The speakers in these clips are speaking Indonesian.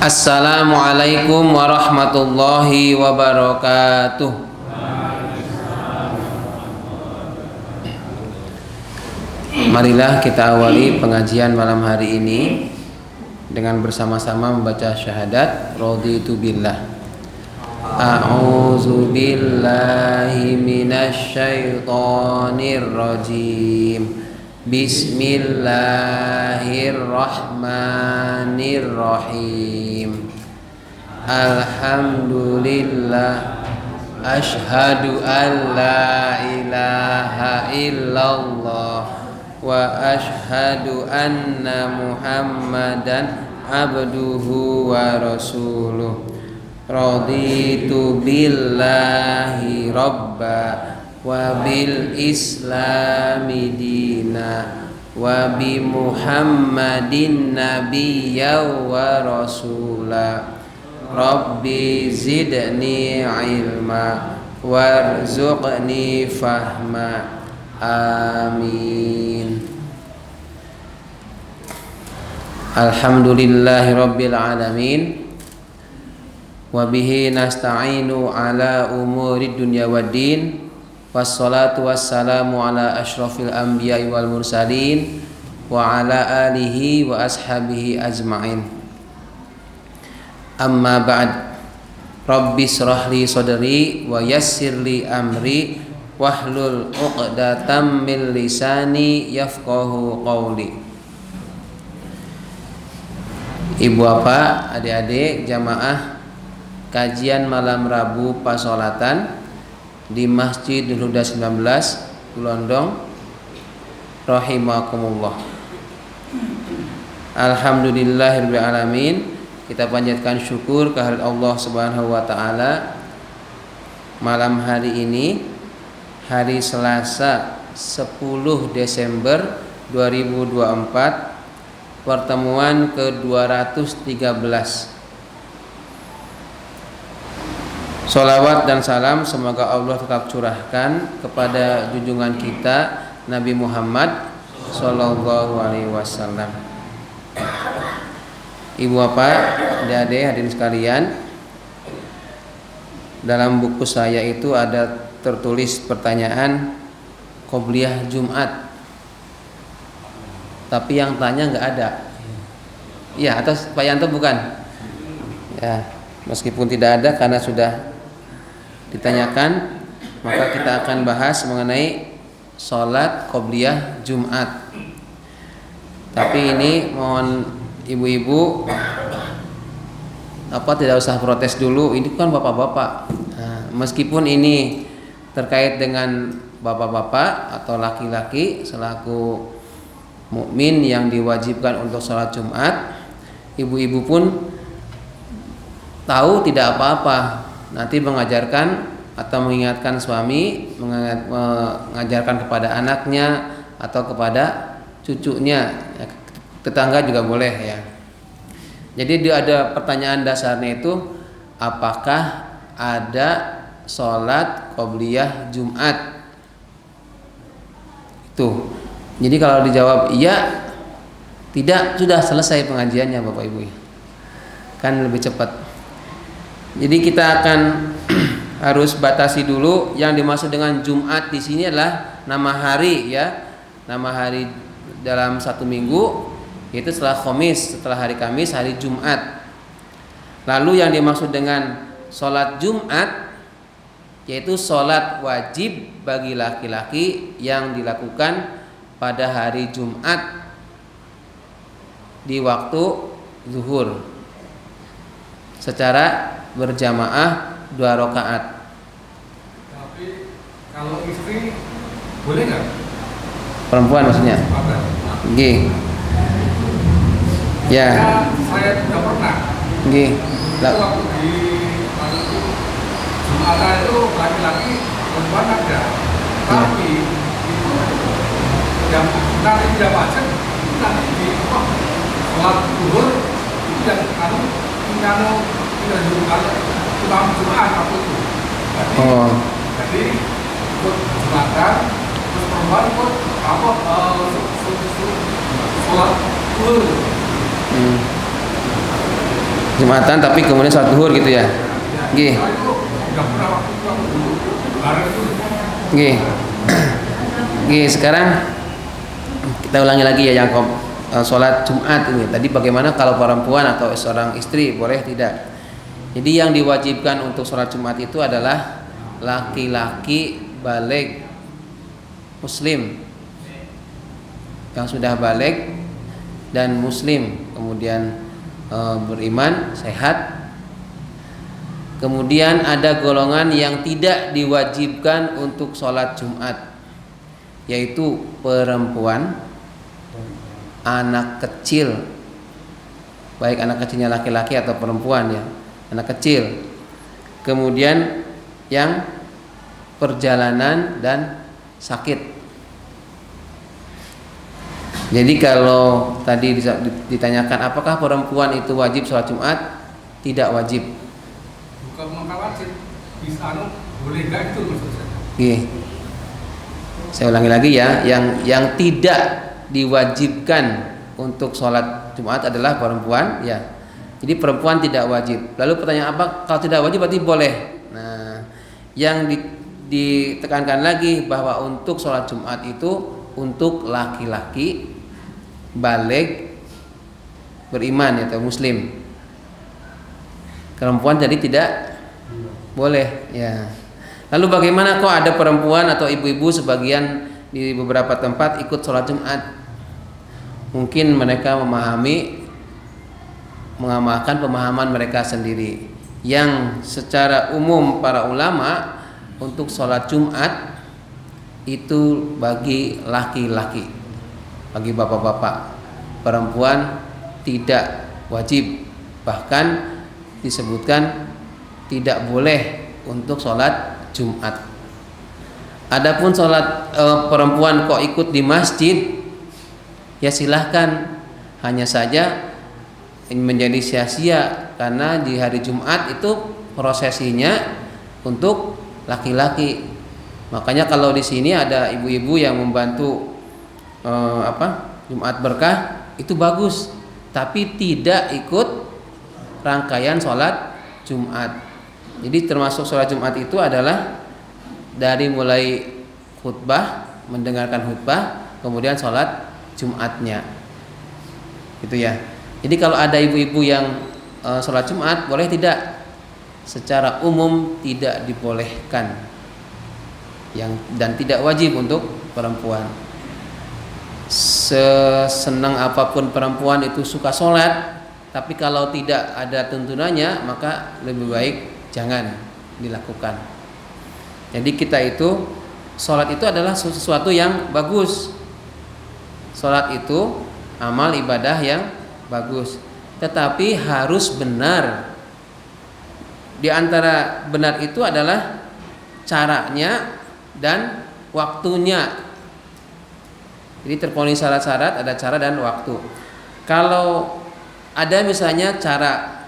Assalamualaikum warahmatullahi wabarakatuh. Marilah kita awali pengajian malam hari ini dengan bersama-sama membaca syahadat raditu billah. A'udzu billahi minasy syaithanir rajim. Bismillahirrahmanirrahim. Alhamdulillah, asyhadu an la ilaha illallah wa asyhadu anna Muhammadan abduhu wa rasuluh. Raditu billahi rabba wa bil islami dina wa bi Muhammadin nabiyya wa rasula. Rabbi zidni ilma warzuqni fahma. Amin. Alhamdulillahi rabbil alamin. Wa bihi nasta'inu ala umuri dunya waddin. Wassalatu wassalamu ala asyrafil anbiya'i wal mursalin wa ala alihi wa ashabihi ajma'in. Amma ba'd. Rabbi shrah li sadri wa yassir li amri wahlul 'uqdatam min lisani yafqahu qawli. Ibu bapak, adik-adik jamaah kajian malam Rabu pasolatan di Masjid Huda 19 Londong rahimakumullah. Alhamdulillahirabbil alamin. Kita panjatkan syukur kehadirat Allah Subhanahu wa taala. Malam hari ini hari Selasa 10 Desember 2024, pertemuan ke-213. Salawat dan salam semoga Allah tetap curahkan kepada junjungan kita Nabi Muhammad sallallahu alaihi wasallam. Ibu bapak, adik-adik hadirin sekalian, dalam buku saya itu ada tertulis pertanyaan qobliyah Jumat, tapi yang tanya nggak ada. Iya, atau Pak Yanto bukan? Ya, meskipun tidak ada karena sudah ditanyakan, maka kita akan bahas mengenai sholat qobliyah Jumat. Tapi ini mohon ibu-ibu tidak usah protes dulu, ini kan bapak-bapak. Nah, meskipun ini terkait dengan bapak-bapak atau laki-laki selaku mukmin yang diwajibkan untuk sholat Jumat, ibu-ibu pun tahu tidak apa-apa. Nanti mengajarkan atau mengingatkan suami, mengajarkan kepada anaknya atau kepada cucunya, tetangga juga boleh ya. Jadi ada pertanyaan dasarnya itu, apakah ada sholat qobliyah Jumat? Itu. Jadi kalau dijawab iya, tidak, sudah selesai pengajiannya Bapak Ibu. Kan lebih cepat. Jadi kita akan harus batasi dulu, yang dimaksud dengan Jumat di sini adalah nama hari ya, nama hari dalam satu minggu, yaitu setelah Khamis, setelah hari Kamis hari Jumat. Lalu yang dimaksud dengan sholat Jumat yaitu sholat wajib bagi laki-laki yang dilakukan pada hari Jumat di waktu zuhur secara berjamaah 2 rakaat. Tapi kalau istri boleh nggak? Perempuan maksudnya? G. Ya. Saya tidak pernah. G. Waktu di Jumatan itu laki-laki perempuan ada. Tapi itu yang nanti tidak wajib, itu nanti di sholat zuhur itu yang kalau tidak Jumat waktu itu. Jadi ikut Jumatan, terus perempuan ikut sholat zuhur. Jumatan tapi kemudian sholat zuhur gitu ya. Nggih. Nah, itu udah pernah waktu dulu bareng itu. Nggih. Nggih, sekarang kita ulangi lagi ya yang sholat Jumat ini. Tadi bagaimana kalau perempuan atau seorang istri boleh tidak? Jadi yang diwajibkan untuk sholat Jumat itu adalah laki-laki baligh muslim yang sudah baligh dan muslim, kemudian beriman, sehat. Kemudian ada golongan yang tidak diwajibkan untuk sholat Jumat, yaitu perempuan, anak kecil, baik anak kecilnya laki-laki atau perempuan ya, anak kecil. Kemudian yang perjalanan dan sakit. Jadi kalau tadi ditanyakan apakah perempuan itu wajib sholat Jumat, tidak wajib. Bukan maka wajib, bisa boleh nggak itu maksud saya. Oke. Saya ulangi lagi ya, yang tidak diwajibkan untuk sholat Jumat adalah perempuan ya. Jadi perempuan tidak wajib. Lalu pertanyaan apa? Kalau tidak wajib berarti boleh. Nah, yang ditekankan lagi bahwa untuk sholat Jumat itu untuk laki-laki baligh beriman atau muslim. Perempuan jadi tidak boleh ya. Lalu bagaimana kok ada perempuan atau ibu-ibu sebagian di beberapa tempat ikut sholat Jumat? Mungkin mereka mengamalkan pemahaman mereka sendiri. Yang secara umum para ulama untuk sholat Jumat itu bagi laki-laki, bagi bapak-bapak. Perempuan tidak wajib, bahkan disebutkan tidak boleh untuk sholat Jumat. Adapun sholat perempuan kok ikut di masjid, ya silahkan. Hanya saja menjadi sia-sia karena di hari Jumat itu prosesinya untuk laki-laki. Makanya kalau di sini ada ibu-ibu yang membantu Jumat berkah itu bagus, tapi tidak ikut rangkaian sholat Jumat. Jadi termasuk sholat Jumat itu adalah dari mulai khutbah, mendengarkan khutbah, kemudian sholat Jumatnya, gitu ya. Jadi kalau ada ibu-ibu yang sholat Jumat boleh tidak? Secara umum tidak dibolehkan, dan tidak wajib untuk perempuan. Sesenang apapun perempuan itu suka sholat, tapi kalau tidak ada tuntunannya maka lebih baik jangan dilakukan. Jadi kita itu sholat itu adalah sesuatu yang bagus. Sholat itu amal ibadah yang bagus, tetapi harus benar. Di antara benar itu adalah caranya dan waktunya. Jadi terpenuhi syarat-syarat, ada cara dan waktu. Kalau ada misalnya cara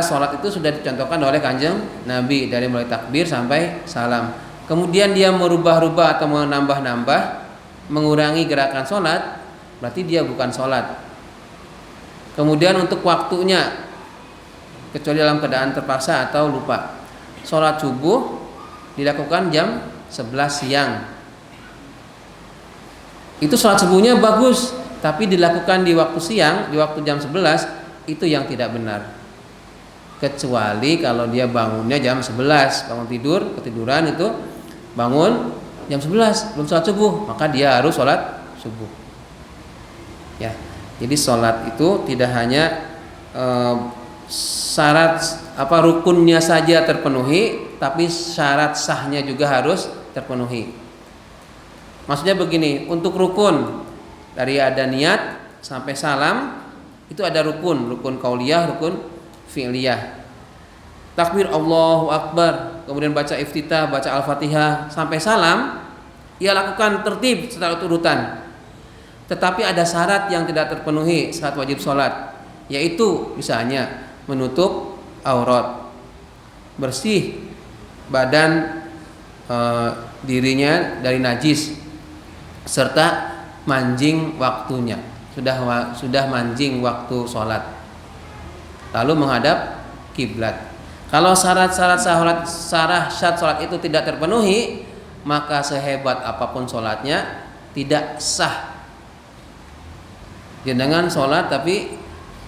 sholat itu sudah dicontohkan oleh Kanjeng Nabi dari mulai takbir sampai salam. Kemudian dia merubah-rubah atau menambah-nambah, mengurangi gerakan sholat, berarti dia bukan sholat. Kemudian untuk waktunya, kecuali dalam keadaan terpaksa atau lupa, sholat subuh dilakukan jam 11 siang. Itu sholat subuhnya bagus, tapi dilakukan di waktu siang, di waktu jam 11, itu yang tidak benar. Kecuali kalau dia bangunnya jam 11, bangun tidur, ketiduran itu bangun jam 11 belum sholat subuh, maka dia harus sholat subuh. Ya, jadi sholat itu tidak hanya syarat rukunnya saja terpenuhi, tapi syarat sahnya juga harus terpenuhi. Maksudnya begini, untuk rukun dari ada niat sampai salam itu ada rukun qauliyah, rukun fi'liyah. Takbir Allahu Akbar, kemudian baca iftitah, baca Al-Fatihah sampai salam, ia lakukan tertib secara urutan. Tetapi ada syarat yang tidak terpenuhi saat wajib sholat, yaitu misalnya menutup aurat, bersih badan dirinya dari najis, serta manjing waktunya, sudah manjing waktu sholat. lalu menghadap kiblat. Kalau syarat-syarat sholat itu tidak terpenuhi, maka sehebat apapun sholatnya tidak sah. Jenengan sholat tapi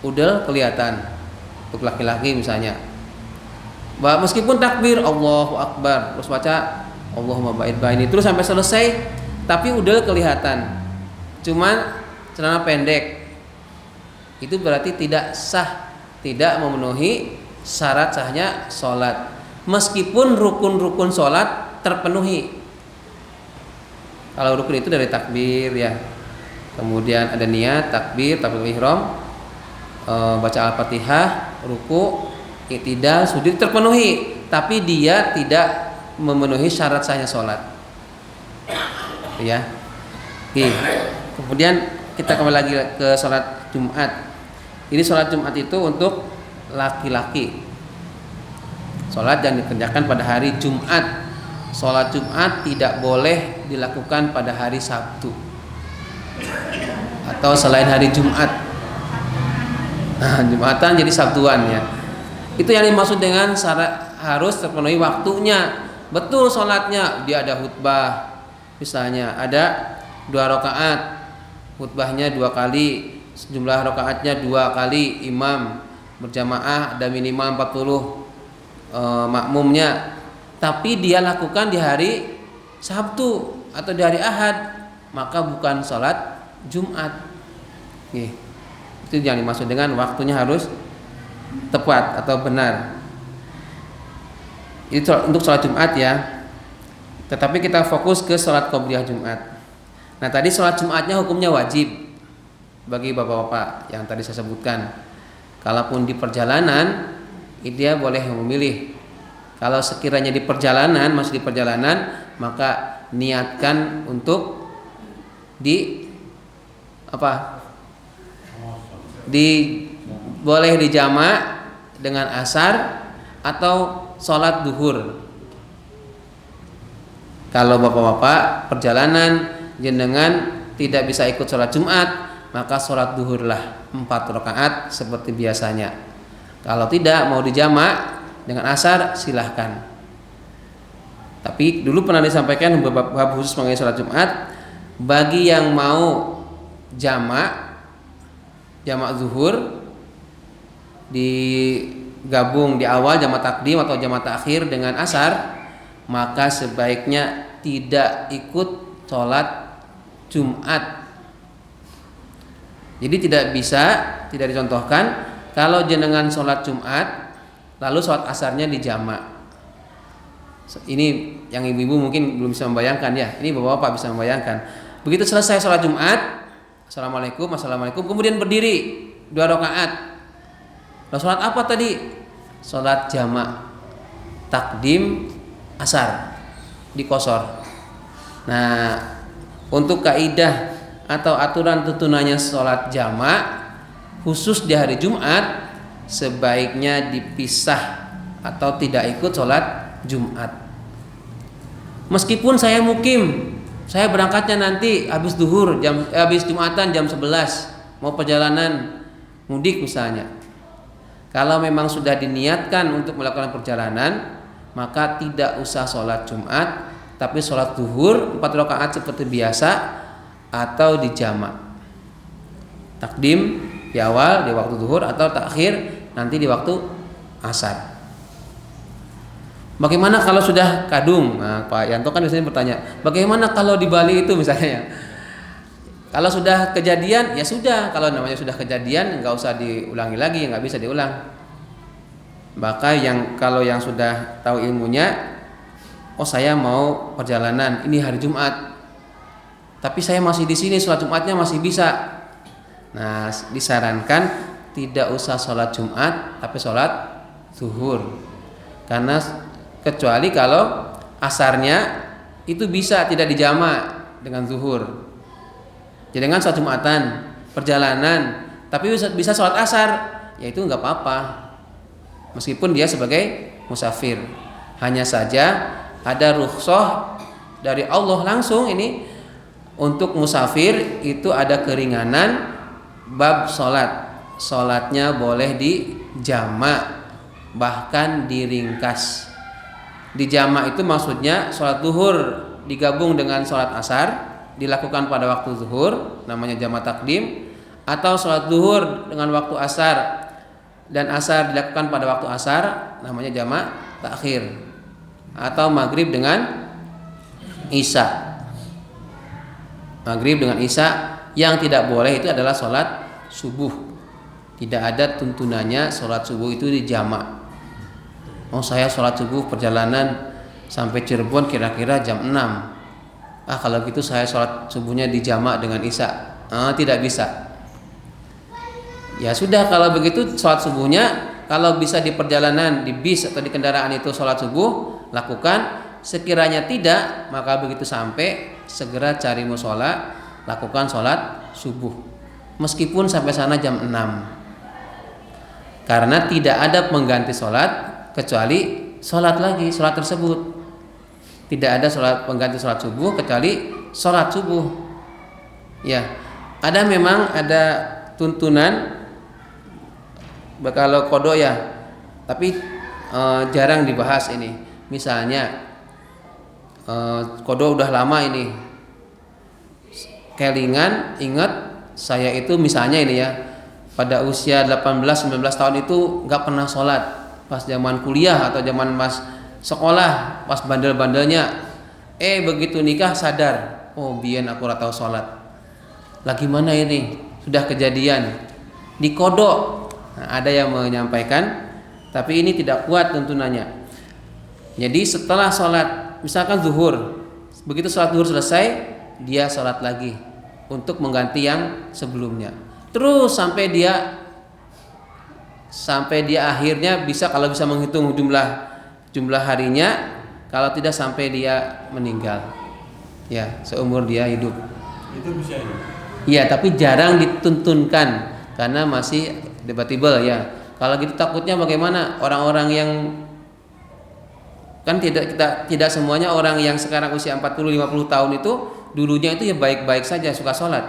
udel kelihatan, untuk laki-laki misalnya, meskipun takbir Allahu Akbar, terus baca Allahumma ba'id baini terus sampai selesai, tapi udel kelihatan, cuman celana pendek, itu berarti tidak sah, tidak memenuhi syarat sahnya sholat, meskipun rukun-rukun sholat terpenuhi. Kalau rukun itu dari takbir ya, kemudian ada niat, takbir ihram, baca al-fatihah, ruku, i'tidal, sujud terpenuhi, tapi dia tidak memenuhi syarat sahnya sholat ya. Oke. Kemudian kita kembali lagi ke sholat Jumat. Ini sholat Jumat itu untuk laki-laki, sholat yang dikerjakan pada hari Jumat. Sholat Jumat tidak boleh dilakukan pada hari Sabtu atau selain hari Jumat. Nah, Jumatan jadi Sabtuan ya. Itu yang dimaksud dengan syarat harus terpenuhi waktunya. Betul sholatnya, dia ada khutbah, misalnya ada 2 rakaat, khutbahnya 2 kali, jumlah rakaatnya 2 kali, imam berjamaah ada minimal 40 makmumnya, tapi dia lakukan di hari Sabtu atau di hari Ahad, maka bukan sholat Jumat. Oke. Itu yang dimaksud dengan waktunya harus tepat atau benar. Itu untuk sholat Jumat ya. Tetapi kita fokus ke sholat qobliyah Jumat. Nah tadi sholat Jumatnya hukumnya wajib bagi bapak-bapak yang tadi saya sebutkan. Kalaupun di perjalanan, dia boleh memilih. Kalau sekiranya di perjalanan, masih di perjalanan, maka niatkan untuk boleh dijamak dengan asar atau sholat duhur. Kalau bapak-bapak perjalanan jenengan tidak bisa ikut sholat Jumat, maka sholat duhurlah 4 rakaat seperti biasanya. Kalau tidak mau dijamak dengan asar, silahkan. Tapi dulu pernah disampaikan bab khusus mengenai sholat Jumat, bagi yang mau jamak zuhur, digabung di awal jamak takdim atau jamak takhir dengan asar, maka sebaiknya tidak ikut sholat Jumat. Jadi tidak dicontohkan kalau jenengan sholat Jumat lalu sholat asarnya dijamak. Ini yang ibu-ibu mungkin belum bisa membayangkan ya. Ini bapak-bapak bisa membayangkan. Begitu selesai sholat Jumat, assalamualaikum, kemudian berdiri 2 rakaat. Lalu sholat apa tadi? Sholat jamak takdim asar dikosor. Nah, untuk kaidah atau aturan tuntunannya sholat jamak khusus di hari Jumat, sebaiknya dipisah atau tidak ikut sholat Jumat. Meskipun saya mukim, saya berangkatnya nanti habis duhur, habis Jumatan jam 11, mau perjalanan mudik misalnya. Kalau memang sudah diniatkan untuk melakukan perjalanan, maka tidak usah sholat Jumat, tapi sholat duhur 4 rakaat seperti biasa atau dijamak. Takdim di awal di waktu duhur atau takhir nanti di waktu asar. Bagaimana kalau sudah kadung? Nah, Pak Yanto kan biasanya bertanya, bagaimana kalau di Bali itu misalnya? Kalau sudah kejadian, ya sudah. Kalau namanya sudah kejadian, nggak usah diulangi lagi, nggak bisa diulang. Maka kalau yang sudah tahu ilmunya, oh saya mau perjalanan, ini hari Jumat, tapi saya masih di sini, sholat Jumatnya masih bisa. Nah, disarankan tidak usah sholat Jumat, tapi sholat zuhur. Karena kecuali kalau asarnya itu bisa tidak dijamak dengan zuhur. Jadi dengan sholat Jumatan perjalanan, tapi bisa sholat asar, ya itu nggak apa-apa, meskipun dia sebagai musafir. Hanya saja ada rukhsah dari Allah langsung ini untuk musafir itu ada keringanan bab sholat. sholatnya boleh dijamak, bahkan diringkas. Dijamak itu maksudnya sholat zuhur digabung dengan sholat asar, dilakukan pada waktu zuhur, namanya jamak takdim, atau sholat zuhur dengan waktu asar dan asar dilakukan pada waktu asar, namanya jamak takhir, atau maghrib dengan isya. Maghrib dengan isya. Yang tidak boleh itu adalah sholat subuh. Tidak ada tuntunannya sholat subuh itu dijamak. Oh, saya sholat subuh perjalanan sampai Cirebon kira-kira jam 6. Kalau gitu saya sholat subuhnya dijamak dengan isya. Tidak bisa. Ya sudah, kalau begitu sholat subuhnya, kalau bisa di perjalanan, di bis atau di kendaraan itu sholat subuh, lakukan. Sekiranya tidak, maka begitu sampai segera cari mushola, lakukan sholat subuh. Meskipun sampai sana jam 6. Karena tidak ada pengganti sholat kecuali sholat lagi, sholat tersebut. Tidak ada sholat pengganti sholat subuh kecuali sholat subuh. Ya, memang ada tuntunan kalau qada ya, tapi jarang dibahas ini. Misalnya qada udah lama ini, kelingan ingat saya itu misalnya ini ya, pada usia 18-19 tahun itu nggak pernah sholat. Pas zaman kuliah atau zaman mas sekolah, pas bandel-bandelnya, begitu nikah sadar, oh biyen aku ora tau sholat. Lagi mana ini? Sudah kejadian di kodok. Ada yang menyampaikan, tapi ini tidak kuat tuntunannya. Jadi setelah sholat, misalkan zuhur, begitu sholat zuhur selesai, dia sholat lagi untuk mengganti yang sebelumnya. Terus sampai dia akhirnya bisa, kalau bisa menghitung jumlah harinya, kalau tidak sampai dia meninggal, ya seumur dia hidup. Itu bisa ya? Iya, tapi jarang dituntunkan karena masih debatable ya. Kalau gitu takutnya bagaimana orang-orang yang kan tidak semuanya orang yang sekarang usia 40-50 tahun itu dulunya itu ya baik-baik saja, suka sholat.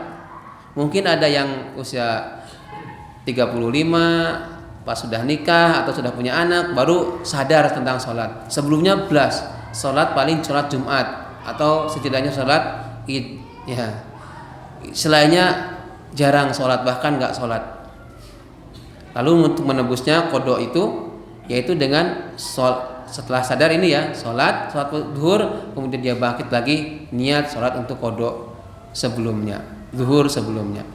Mungkin ada yang usia 35 pas sudah nikah atau sudah punya anak baru sadar tentang sholat. Sebelumnya belas sholat, paling sholat Jumat atau setidaknya sholat Id ya. Selainnya jarang sholat, bahkan nggak sholat. Lalu untuk menebusnya qada itu yaitu dengan setelah sadar ini ya, sholat zuhur, kemudian dia bangkit lagi niat sholat untuk qada sebelumnya, zuhur sebelumnya.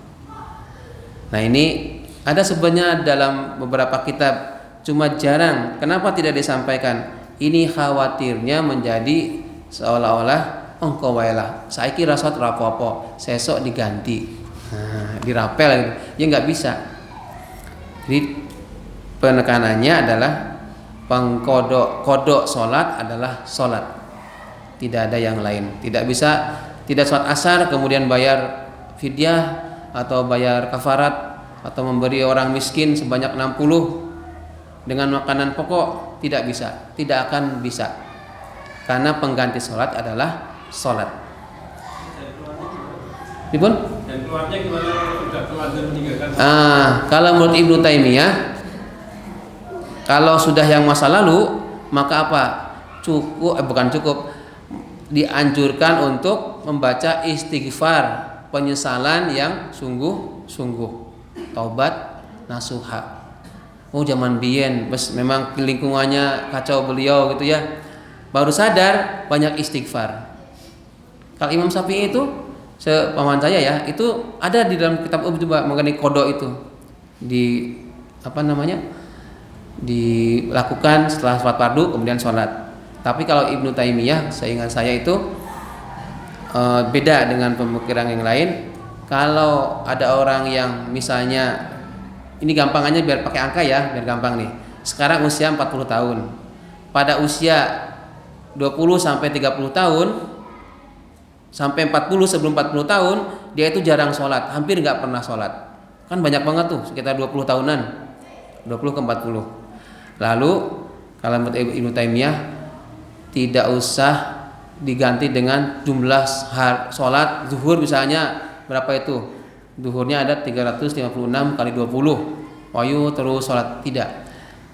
Nah ini ada sebenarnya dalam beberapa kitab, cuma jarang. Kenapa tidak disampaikan? Ini khawatirnya menjadi seolah-olah engkau waelah, saiki rasat rapopo, sesok diganti, dirapel gitu. Ya nggak bisa. Jadi penekanannya adalah kodok sholat adalah sholat, tidak ada yang lain. Tidak bisa, tidak sholat asar kemudian bayar fidyah atau bayar kafarat atau memberi orang miskin sebanyak 60 dengan makanan pokok, tidak bisa, tidak akan bisa, karena pengganti sholat adalah sholat. Ibun? Dan keluarnya gimana kalau sudah keluarga meninggalkan? Kalau menurut Ibnu Taimiyah, kalau sudah yang masa lalu, maka apa? Bukan cukup, dianjurkan untuk membaca istighfar, penyesalan yang sungguh-sungguh. Taubat nasuha. Oh zaman biyen memang lingkungannya kacau beliau gitu ya, baru sadar banyak istighfar. Kalau Imam Syafi'i itu sepaman saya ya, itu ada di dalam kitab coba mengenai qada itu dilakukan setelah sholat fardu kemudian sholat. Tapi kalau Ibnu Taimiyah seingat saya itu beda dengan pemikiran yang lain. Kalau ada orang yang misalnya, ini gampangannya biar pakai angka ya, biar gampang nih. Sekarang usia 40 tahun. Pada usia 20 sampai 30 tahun, sampai 40 sebelum 40 tahun, dia itu jarang sholat, hampir nggak pernah sholat. Kan banyak banget tuh, sekitar 20 tahunan, 20 ke 40. Lalu kalau menurut Ibnu Taimiyah tidak usah diganti dengan jumlah sholat zuhur misalnya. Berapa itu? Zuhurnya ada 356 kali 20. wayu terus sholat, tidak.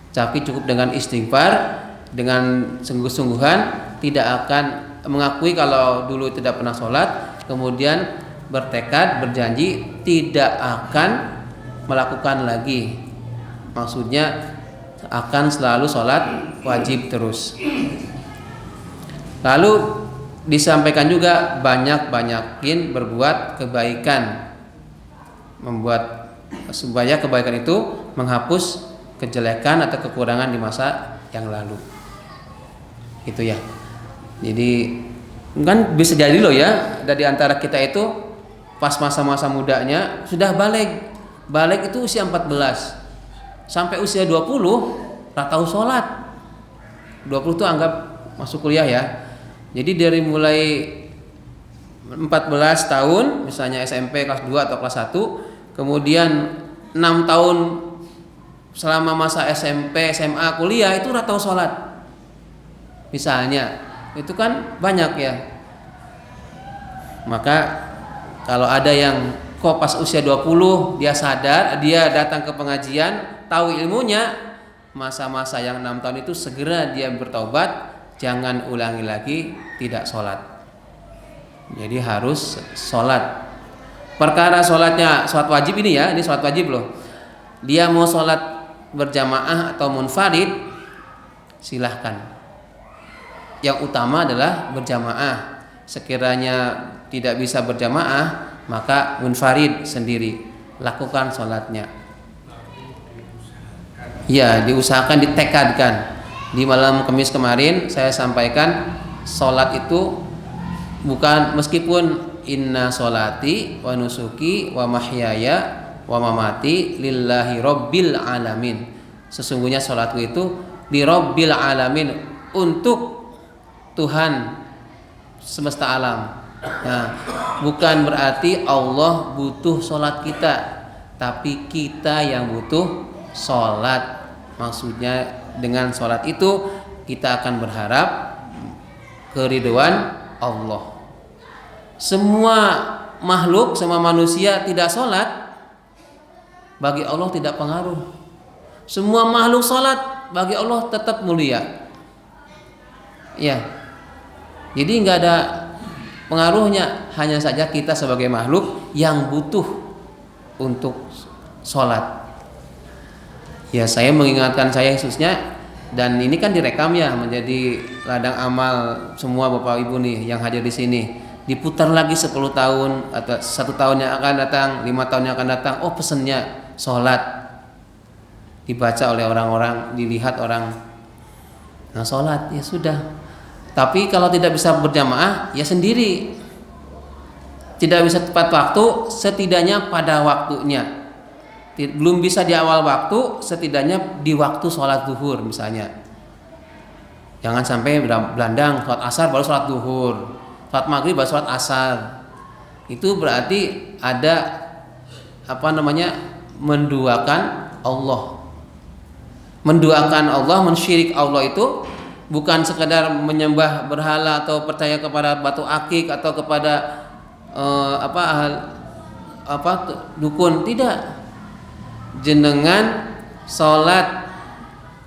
Tapi cukup dengan istighfar, dengan sungguh-sungguhan, tidak akan mengakui kalau dulu tidak pernah sholat, kemudian bertekad, berjanji tidak akan melakukan lagi. Maksudnya akan selalu sholat wajib terus. Lalu disampaikan juga banyak-banyakin berbuat kebaikan, membuat supaya kebaikan itu menghapus kejelekan atau kekurangan di masa yang lalu. Itu ya. Jadi kan bisa jadi loh ya, dari antara kita itu pas masa-masa mudanya sudah balik. Balik itu usia 14 sampai usia 20 tak tahu sholat. 20 itu anggap masuk kuliah ya. Jadi dari mulai 14 tahun misalnya SMP kelas 2 atau kelas 1, kemudian 6 tahun selama masa SMP, SMA, kuliah itu tak tahu sholat. Misalnya, itu kan banyak ya. Maka kalau ada yang kok pas usia 20 dia sadar, dia datang ke pengajian, tahu ilmunya, masa-masa yang 6 tahun itu segera dia bertaubat, jangan ulangi lagi tidak sholat. Jadi harus sholat. Perkara sholatnya, sholat wajib ini ya, ini sholat wajib loh. Dia mau sholat berjamaah atau munfarid, silahkan. Yang utama adalah berjamaah. Sekiranya tidak bisa berjamaah, maka munfarid sendiri, lakukan sholatnya. Ya, diusahakan, ditekadkan. Di malam Kamis kemarin saya sampaikan sholat itu bukan, meskipun inna sholati wa nusuki wa mahyaya wa mamati lillahi rabbil alamin, sesungguhnya sholatku itu di rabbil alamin, untuk Tuhan semesta alam. Nah, bukan berarti Allah butuh sholat kita, tapi kita yang butuh sholat. Maksudnya dengan sholat itu kita akan berharap keridhaan Allah. Semua makhluk, semua manusia tidak sholat, bagi Allah tidak pengaruh. Semua makhluk sholat, bagi Allah tetap mulia. Ya, jadi nggak ada pengaruhnya. Hanya saja kita sebagai makhluk yang butuh untuk sholat. Ya, saya mengingatkan saya khususnya, dan ini kan direkam ya, menjadi ladang amal semua Bapak Ibu nih yang hadir di sini. Diputar lagi 10 tahun atau 1 tahun yang akan datang, 5 tahun yang akan datang. Oh, pesennya sholat, dibaca oleh orang-orang, dilihat orang. Nah, sholat ya sudah. Tapi kalau tidak bisa berjamaah ya sendiri. Tidak bisa tepat waktu, setidaknya pada waktunya. Belum bisa di awal waktu, setidaknya di waktu sholat zuhur misalnya. Jangan sampai belandang, sholat asar baru sholat zuhur, sholat maghrib baru sholat asar. Itu berarti ada menduakan Allah. Menduakan Allah, mensyirik Allah itu bukan sekedar menyembah berhala atau percaya kepada batu akik atau kepada dukun, tidak. Jenengan sholat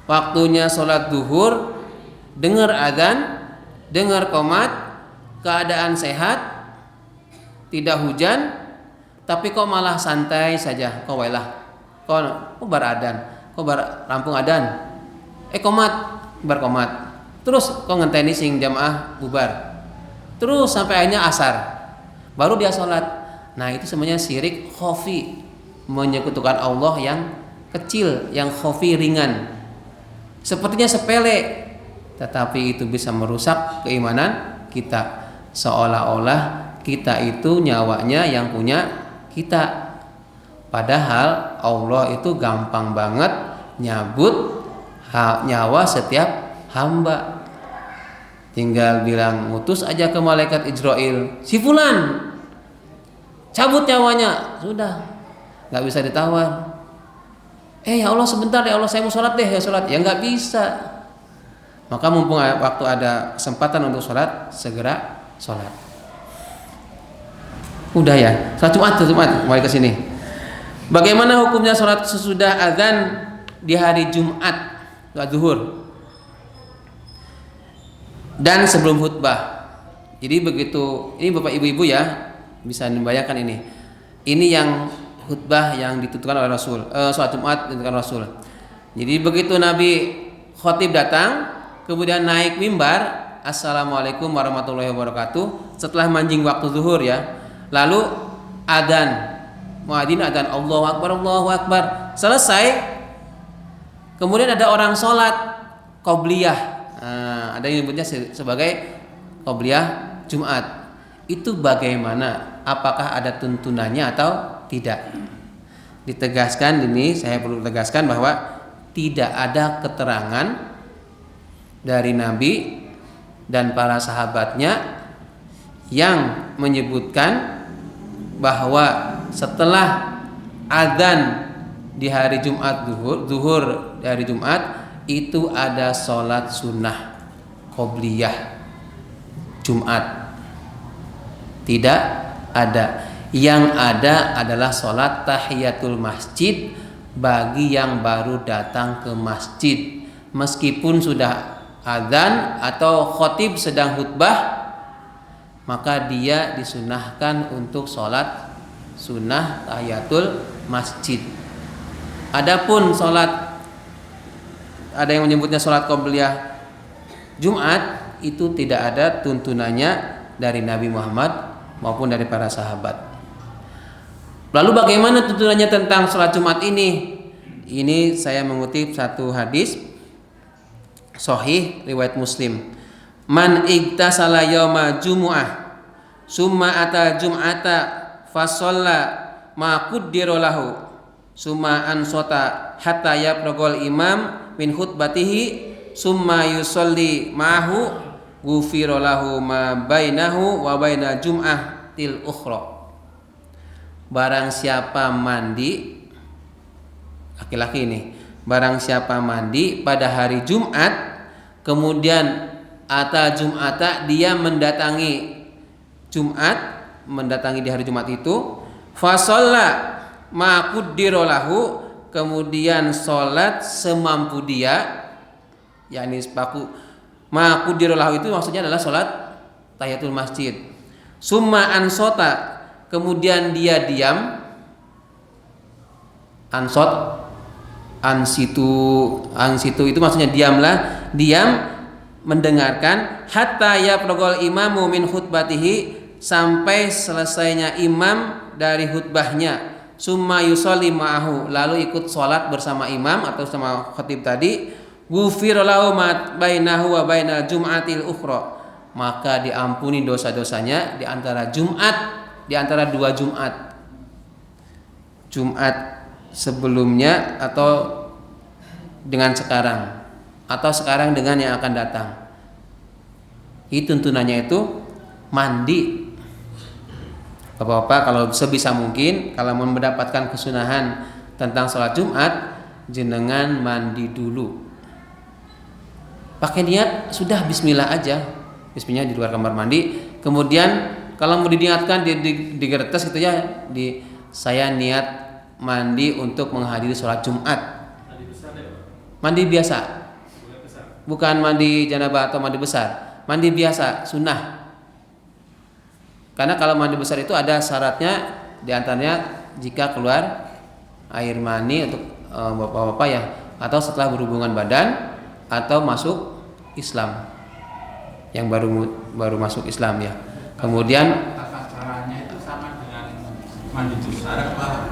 waktunya sholat zuhur, dengar adzan, dengar qomat, keadaan sehat, tidak hujan, tapi kok malah santai saja, kok welah, kok bar adan, kok bar rampung adan, qomat, bar qomat, terus kok ngenteni sing jamaah bubar, terus sampai akhirnya asar, baru dia sholat. Nah, itu semuanya syirik khafi, menyekutukan Allah yang kecil, yang khafi, ringan. Sepertinya sepele, tetapi itu bisa merusak keimanan kita. Seolah-olah kita itu nyawanya yang punya kita. Padahal Allah itu gampang banget nyabut nyawa setiap hamba. Tinggal bilang, ngutus aja ke malaikat Israil, si fulan cabut nyawanya, sudah, nggak bisa ditawar. Ya Allah sebentar ya Allah, saya mau sholat deh, ya sholat, ya nggak bisa. Maka mumpung waktu ada kesempatan untuk sholat, segera sholat. Udah ya, sholat Jumat kembali ke sini. Bagaimana hukumnya sholat sesudah azan di hari Jumat, zuhur, dan sebelum khutbah? Jadi begitu, ini bapak ibu-ibu ya bisa membayangkan ini. Ini yang khutbah yang dituturkan oleh Rasul, sholat Jumat dituturkan Rasul. Jadi begitu Nabi khotib datang, kemudian naik mimbar, Assalamualaikum warahmatullahi wabarakatuh. Setelah manjing waktu zuhur ya, lalu adzan, muadzin adzan, Allahu Akbar, Allahu Akbar. Selesai, kemudian ada orang sholat qobliyah. Ada yang menyebutnya sebagai qobliyah Jumat. Itu bagaimana? Apakah ada tuntunannya atau tidak? Ditegaskan ini, saya perlu tegaskan bahwa tidak ada keterangan dari Nabi dan para sahabatnya yang menyebutkan bahwa setelah adzan di hari Jumat zuhur di hari Jumat itu ada sholat sunnah qobliyah Jumat. Tidak ada. Yang ada adalah sholat tahiyatul masjid bagi yang baru datang ke masjid, meskipun sudah adzan atau khotib sedang khutbah, maka dia disunahkan untuk sholat sunnah tahiyatul masjid. Adapun sholat, ada yang menyebutnya sholat qobliyah Jumat, itu tidak ada tuntunannya dari Nabi Muhammad maupun dari para sahabat. Lalu bagaimana tuntunannya tentang sholat Jumat ini? Ini saya mengutip satu hadis sahih riwayat Muslim. Man igtasala yauma jumu'ah summa ata jum'ata fasalla ma qaddara lahu summa ansota hatta yabragol imam min khutbatihi summa yusolli ma'ahu ghufira lahu ma bainahu wa baina jum'ah til ukhra. Barang siapa mandi, laki-laki ini, barang siapa mandi pada hari Jumat, kemudian ata Jum'ata, dia mendatangi Jumat, mendatangi di hari Jumat itu, fa shalla ma qaddara lahu, kemudian sholat semampu dia, yakni sepaku ma qaddara lahu itu maksudnya adalah sholat tahiyatul masjid. Summa ansota, kemudian dia diam, ansot, ansitu itu maksudnya diamlah, diam mendengarkan, hatta yabragol imamu min khutbatihi, sampai selesainya imam dari khutbahnya, summa yusolli ma'ahu, lalu ikut sholat bersama imam atau sama khatib tadi, ghufira lahu ma bainahu wa bainal jum'atil ukhra, maka diampuni dosa-dosanya di antara Jumat, di antara dua Jumat, Jumat sebelumnya atau dengan sekarang, atau sekarang dengan yang akan datang. Itu tuntunannya itu mandi. Bapak-bapak, kalau sebisa mungkin kalau mau mendapatkan kesunahan tentang sholat Jumat, jenengan mandi dulu. Pakai niat sudah bismillah aja, bismillah di luar kamar mandi. Kemudian kalau mau diniatkan di gertes gitu ya, saya niat mandi untuk menghadiri sholat Jumat. Mandi biasa, bukan mandi janabah atau mandi besar, mandi biasa sunnah. Karena kalau mandi besar itu ada syaratnya, diantaranya jika keluar air mani untuk bapak-bapak ya, atau setelah berhubungan badan atau masuk Islam, yang baru masuk Islam ya. Kemudian tata caranya itu sama dengan mandi besar apa?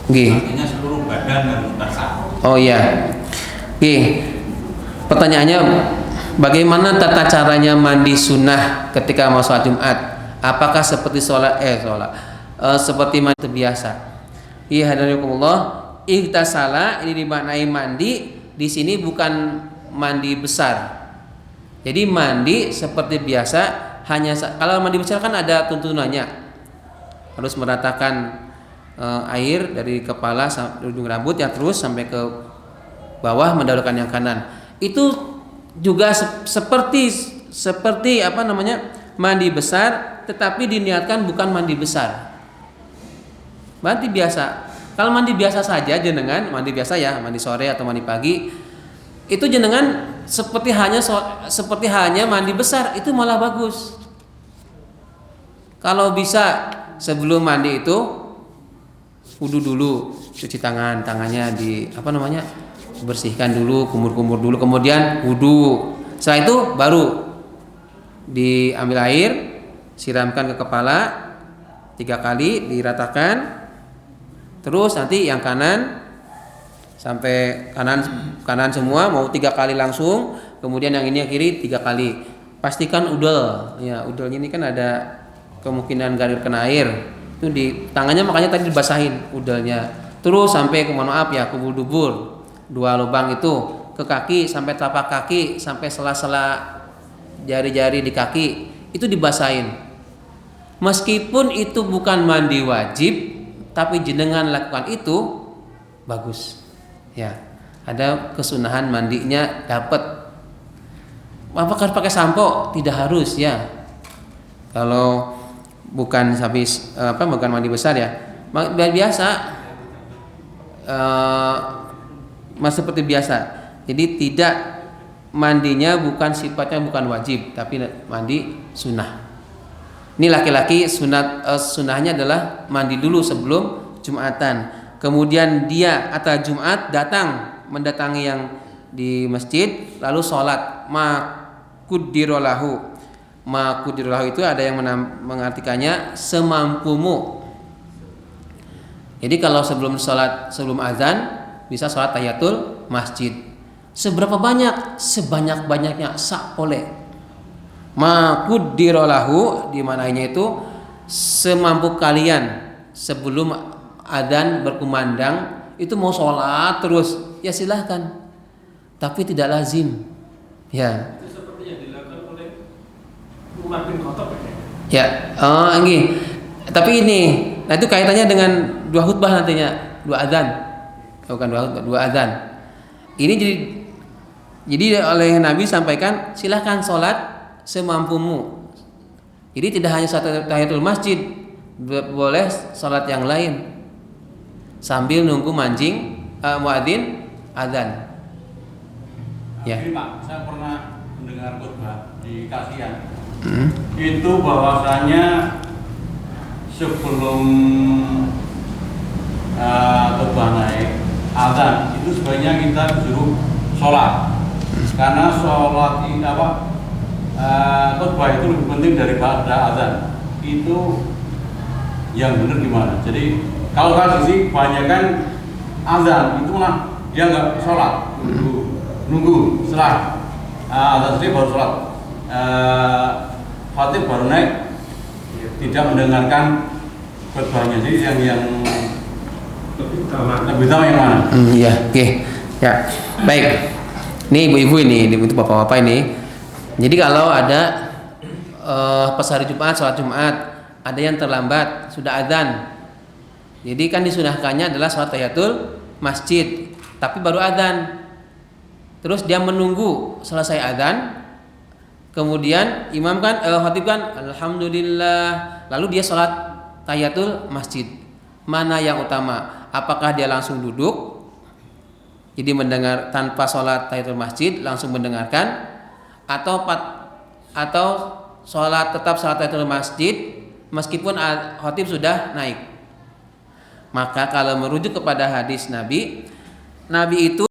Artinya seluruh badan dan basah. Oh iya. Pertanyaannya, bagaimana tata caranya mandi sunnah ketika mau sholat Jumat? Apakah seperti seperti mandi biasa? Iya, hadanakumullah. Igtasala ini dimaknai mandi di sini bukan mandi besar. Jadi mandi seperti biasa, hanya kalau mandi besar kan ada tuntunannya, harus meratakan air dari kepala sampai ujung rambut ya, terus sampai ke bawah mendahulukan yang kanan. Itu juga seperti apa namanya, mandi besar, tetapi diniatkan bukan mandi besar, mandi biasa. Kalau mandi biasa saja jenengan, mandi biasa ya, mandi sore atau mandi pagi, itu jenengan seperti hanya mandi besar, itu malah bagus. Kalau bisa sebelum mandi itu wudu dulu, cuci tangannya bersihkan dulu, kumur-kumur dulu, kemudian wudu. Setelah itu baru diambil air, siramkan ke kepala 3 kali, diratakan. Terus nanti yang kanan sampai kanan semua mau 3 kali langsung, kemudian yang ini yang kiri 3 kali. Pastikan udel, ya udelnya ini kan ada kemungkinan garir kena air. Itu di tangannya makanya tadi dibasahin udelnya. Terus sampai ke ke dubur 2 lubang itu, ke kaki sampai telapak kaki, sampai sela-sela jari-jari di kaki itu dibasahin. Meskipun itu bukan mandi wajib, tapi jenengan lakukan itu bagus. Ya, ada kesunahan mandinya dapat. Apakah pakai sampo? Tidak harus ya. Kalau bukan bukan mandi besar ya, biasa, seperti biasa. Jadi tidak, mandinya sifatnya bukan wajib, tapi mandi sunnah. Ini laki-laki sunnahnya adalah mandi dulu sebelum Jumatan. Kemudian dia atau Jumat mendatangi yang di masjid, lalu sholat makudirolahu. Makudirolahu itu ada yang mengartikannya semampumu. Jadi kalau sebelum azan bisa sholat tahiyatul masjid. Seberapa banyak? Sebanyak-banyaknya sak boleh. Makudirolahu dimananya itu semampu kalian. Sebelum adzan berkumandang itu mau sholat terus ya silahkan, tapi tidak lazim ya. Itu seperti yang dilakukan oleh Umar bin Khattab ya. Ini tapi nah itu kaitannya dengan 2 khutbah nantinya, 2 adzan, bukan 2 khutbah, 2 adzan. Ini jadi oleh Nabi sampaikan silahkan sholat semampumu. Jadi tidak hanya sholat tahiyatul masjid, boleh sholat yang lain sambil nunggu muadzin adzan. Ya. Jadi Pak, saya pernah mendengar khutbah di Kasihan. Itu bahwasanya sebelum khutbah naik adzan itu sebaiknya kita disuruh sholat, karena sholat ini khutbah itu lebih penting daripada adzan. Itu yang benar gimana? Jadi kalau sih kebanyakan azan itu malah dia nggak sholat, nunggu setelah azan selesai baru sholat. Khatib baru naik, tidak mendengarkan khutbahnya. Jadi yang lebih tahu yang mana? Iya, oke. Ya, baik. Ini ibu-ibu ini untuk bapak-bapak ini. Jadi kalau ada pas hari Jumat, sholat Jumat, ada yang terlambat, sudah adzan. Jadi kan disunahkannya adalah sholat tahiyatul masjid, tapi baru adzan. Terus dia menunggu selesai adzan, kemudian imam khatib kan alhamdulillah, lalu dia sholat tahiyatul masjid. Mana yang utama? Apakah dia langsung duduk, jadi mendengar tanpa sholat tahiyatul masjid langsung mendengarkan, atau tetap sholat tahiyatul masjid meskipun khatib sudah naik? Maka kalau merujuk kepada hadis Nabi itu